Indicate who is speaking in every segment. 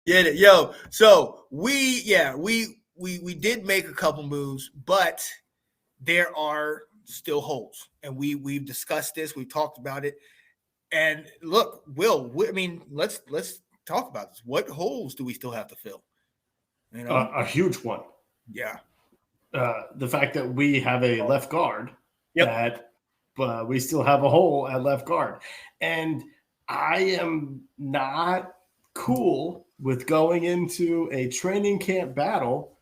Speaker 1: Yeah, yo. So we did make a couple moves, but there are still holes, and we've discussed this. We've talked about it. And look, I mean, let's talk about this. What holes do we still have to fill? You know?
Speaker 2: A huge one.
Speaker 1: Yeah.
Speaker 2: The fact that we have a left guard
Speaker 1: Yep.
Speaker 2: that we still have a hole at left guard. And I am not cool with going into a training camp battle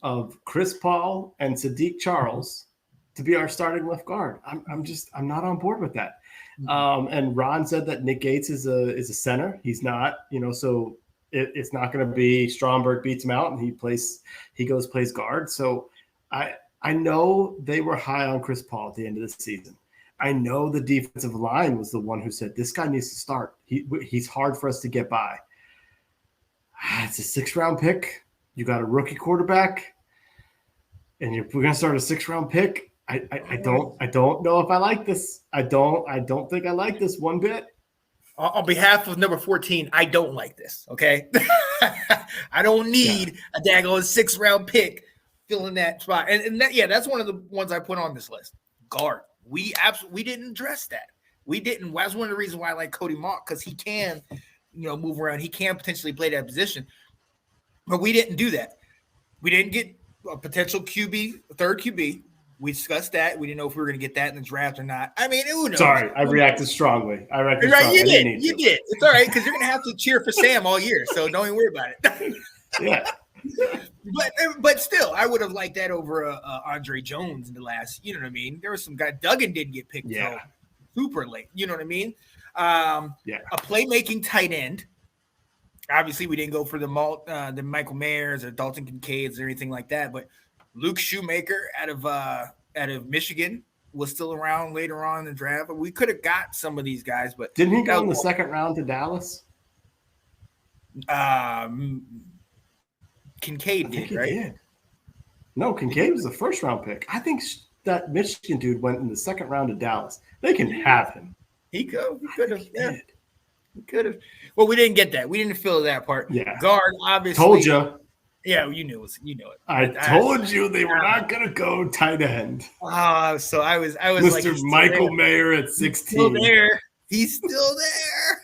Speaker 2: of Chris Paul and Sadiq Charles to be our starting left guard. I'm not on board with that. And Ron said that Nick Gates is a center. He's not, so it's not going to be Stromberg beats him out and he plays guard. So I know they were high on Chris Paul at the end of the season. I know the defensive line was the one who said, this guy needs to start. He's hard for us to get by. It's a 6th-round pick. You got a rookie quarterback, and we're going to start a 6th-round pick. I don't know if I like this. I don't think I like this one bit.
Speaker 1: On behalf of number 14, I don't like this. Okay, I don't need a daggone 6th-round pick filling that spot. And that's one of the ones I put on this list. Guard. We didn't address that. We didn't. That's one of the reasons why I like Cody Mock, because he can, move around. He can potentially play that position. But we didn't do that. We didn't get a potential QB, a third QB. We discussed that. We didn't know if we were going to get that in the draft or not. I mean, who knows?
Speaker 2: Sorry, I reacted strongly.
Speaker 1: Right, you did. You did. It's all right, because you're going to have to cheer for Sam all year, so don't even worry about it.
Speaker 2: Yeah.
Speaker 1: But still, I would have liked that over Andre Jones in the last. You know what I mean? There was some guy. Duggan didn't get picked till super late. You know what I mean? A playmaking tight end. Obviously, we didn't go for the Michael Mayers or Dalton Kincaids or anything like that. But Luke Shoemaker out of Michigan was still around later on in the draft. We could have got some of these guys, but
Speaker 2: didn't he go in the 2nd round to Dallas?
Speaker 1: Kincaid did, right?
Speaker 2: Did. No, Kincaid was the 1st-round pick. I think that Michigan dude went in the 2nd round to Dallas. They can have him.
Speaker 1: He could have. Yeah. He could have. Well, we didn't get that. We didn't fill that part.
Speaker 2: Yeah.
Speaker 1: Guard, obviously.
Speaker 2: Told you.
Speaker 1: Yeah, you knew it.
Speaker 2: I told you they were not going to go tight end.
Speaker 1: So I was
Speaker 2: Mr.
Speaker 1: like,
Speaker 2: Michael Mayer at 16.
Speaker 1: Still there. He's still there.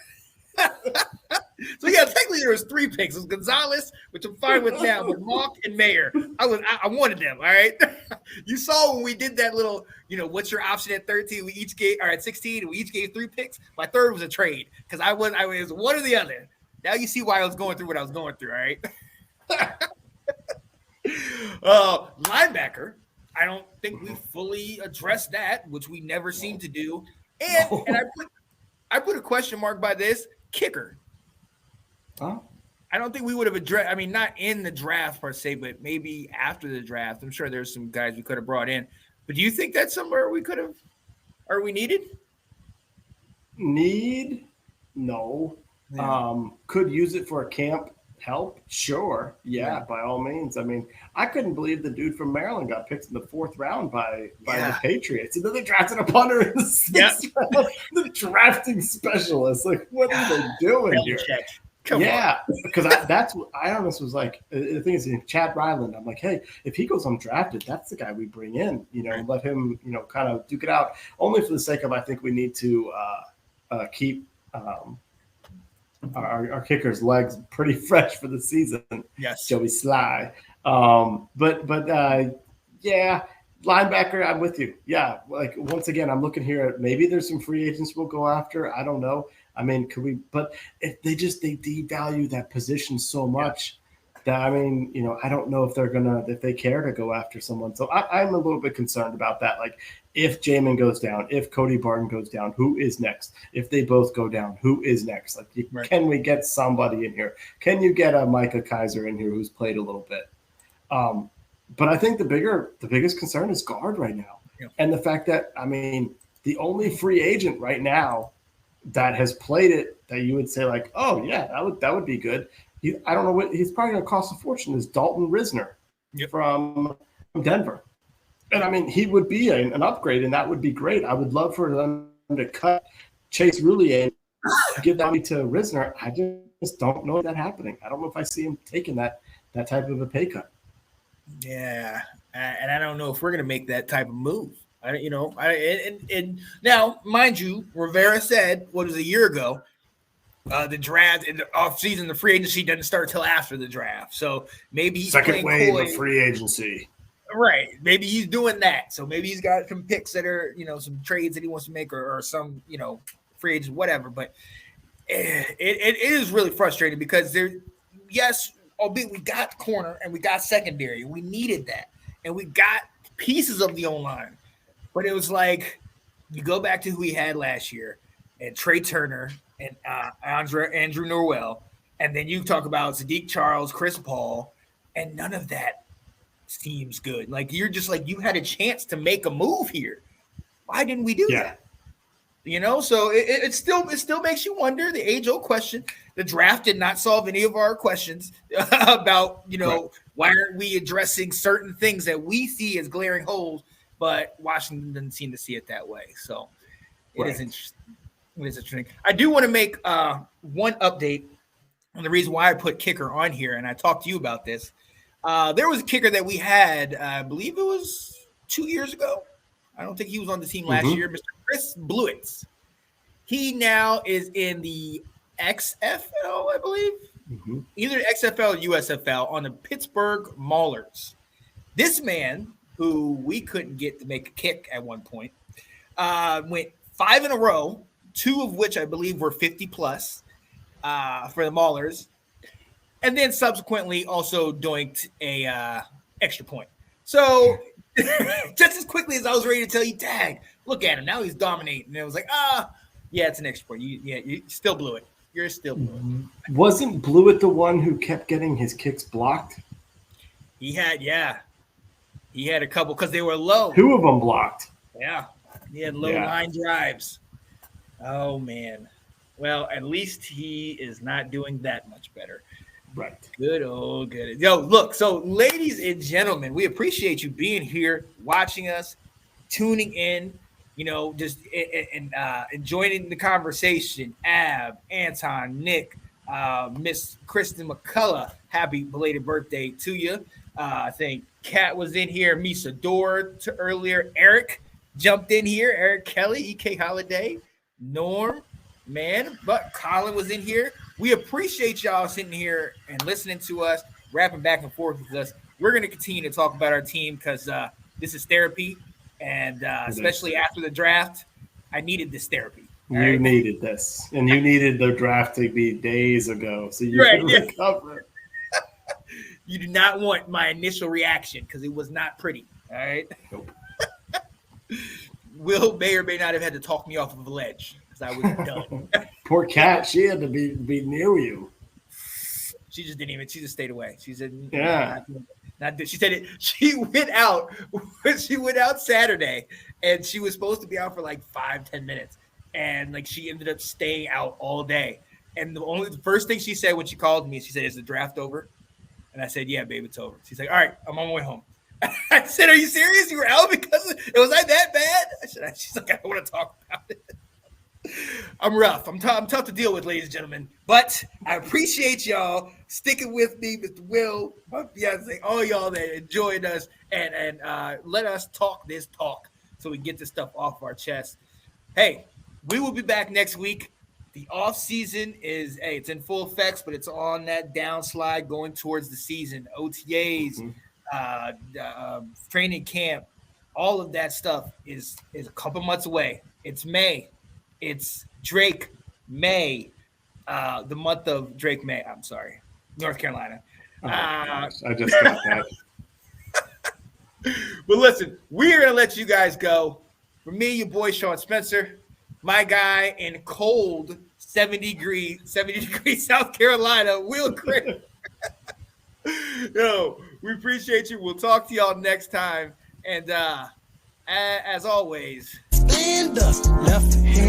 Speaker 1: So technically there was 3 picks. It was Gonzalez, which I'm fine with now, but Mock and Mayer. I wanted them. All right. You saw when we did that little, what's your option at 13? We each gave, or at 16, and we each gave 3 picks. My third was a trade because I was one or the other. Now you see why I was going through what I was going through. All right. Linebacker. I don't think we fully addressed that, which we never seem to do. And I put a question mark by this kicker.
Speaker 2: Huh?
Speaker 1: I don't think we would have addressed. I mean, not in the draft per se, but maybe after the draft. I'm sure there's some guys we could have brought in. But do you think that's somewhere we could have, or we needed?
Speaker 2: No. Yeah. Could use it for a camp help? Sure. Yeah, by all means. I mean, I couldn't believe the dude from Maryland got picked in the 4th round by the Patriots. And then they drafted a punter in the 6th round. The drafting specialist. Like, what are they doing here? Come on. Because that's what I honestly was like. The thing is, Chad Ryland, I'm like, hey, if he goes undrafted, that's the guy we bring in, and let him, kind of duke it out. Only for the sake of, I think we need to keep our kicker's legs pretty fresh for the season.
Speaker 1: Yes.
Speaker 2: Joey Sly. But linebacker, I'm with you. Yeah. Like, once again, I'm looking here at maybe there's some free agents we'll go after. I don't know. I mean, but if they devalue that position so much that, I mean, I don't know if they care to go after someone. So I'm a little bit concerned about that. Like, if Jamin goes down, if Cody Barton goes down, who is next? If they both go down, who is next? Like, can we get somebody in here? Can you get a Micah Kaiser in here who's played a little bit? But I think the biggest concern is guard right now. Yeah. And the fact that, I mean, the only free agent right now that has played it that you would say like, oh yeah, that would be good. I don't know what he's probably going to cost a fortune is Dalton Risner from Denver. And I mean, he would be an upgrade and that would be great. I would love for them to cut Chase Roulier give that money to Risner. I just don't know that happening. I don't know if I see him taking that type of a pay cut.
Speaker 1: Yeah, and I don't know if we're going to make that type of move. And now, mind you, Rivera said what was a year ago. The draft in the offseason, the free agency doesn't start till after the draft. So maybe he's
Speaker 2: second wave of free agency.
Speaker 1: Right. Maybe he's doing that. So maybe he's got some picks that are, some trades that he wants to make or some, free agents, whatever. But it is really frustrating because albeit we got corner and we got secondary. We needed that. And we got pieces of the O-line. But it was like you go back to who we had last year and Trey Turner and Andrew Norwell. And then you talk about Sadiq Charles, Chris Paul, and none of that seems good. Like you're just like you had a chance to make a move here. Why didn't we do that? So it still makes you wonder the age-old question. The draft did not solve any of our questions about why aren't we addressing certain things that we see as glaring holes, but Washington doesn't seem to see it that way. So it is interesting. It is interesting. I do want to make one update on the reason why I put kicker on here, and I talked to you about this. There was a kicker that we had, I believe it was 2 years ago. I don't think he was on the team last year, Mr. Chris Blewitz. He now is in the XFL, I believe. Either XFL or USFL on the Pittsburgh Maulers. This man, who we couldn't get to make a kick at one point, went 5 in a row, 2 of which I believe were 50 plus for the Maulers. And then subsequently also doinked a extra point. So just as quickly as I was ready to tell you, tag, look at him. Now he's dominating. And it was like, yeah, it's an extra point. You still blew it. You're still blew it.
Speaker 2: Wasn't Blewett the one who kept getting his kicks blocked?
Speaker 1: He had a couple because they were low.
Speaker 2: 2 of them blocked.
Speaker 1: Yeah. He had low line drives. Oh, man. Well, at least he is not doing that much better.
Speaker 2: Right.
Speaker 1: Good. Yo, look, so ladies and gentlemen, we appreciate you being here, watching us, tuning in, just enjoying the conversation. Ab, Anton, Nick, Miss Kristen McCullough, happy belated birthday to you. I think Kat was in here, Misa Dor earlier. Eric jumped in here. Eric Kelly, EK Holiday, Norm, man, but Colin was in here. We appreciate y'all sitting here and listening to us, rapping back and forth with us. We're going to continue to talk about our team because this is therapy, and especially after the draft, I needed this therapy.
Speaker 2: You needed this, and you needed the draft to be days ago, so you could recover.
Speaker 1: You do not want my initial reaction because it was not pretty. All right.
Speaker 2: Nope.
Speaker 1: Will may or may not have had to talk me off of a ledge because I was done.
Speaker 2: Poor Kat, she had to be near you.
Speaker 1: She just didn't even. She just stayed away. She said, She said it. She went out. She went out Saturday, and she was supposed to be out for like 5-10 minutes, and like she ended up staying out all day. And the first thing she said when she called me, she said, "Is the draft over?" And I said, "Yeah, babe, it's over." She's like, "All right, I'm on my way home." I said, "Are you serious? You were out because it was like that bad?" She's like, "I don't want to talk about it." I'm rough. I'm tough to deal with, ladies and gentlemen. But I appreciate y'all sticking with me, Mr. Will, my fiance, all y'all that enjoyed us and let us talk this talk so we get this stuff off our chest. Hey, we will be back next week. The off season is it's in full effects, but it's on that downslide going towards the season. OTAs, training camp, all of that stuff is a couple months away. It's May. It's Drake May, the month of Drake May. I'm sorry, North Carolina.
Speaker 2: I just got that.
Speaker 1: But listen, we're going to let you guys go. For me, your boy, Sean Spencer, my guy in cold 70 degree South Carolina, Will Gray. Yo, we appreciate you. We'll talk to y'all next time. And as always,
Speaker 3: stand up, left hand.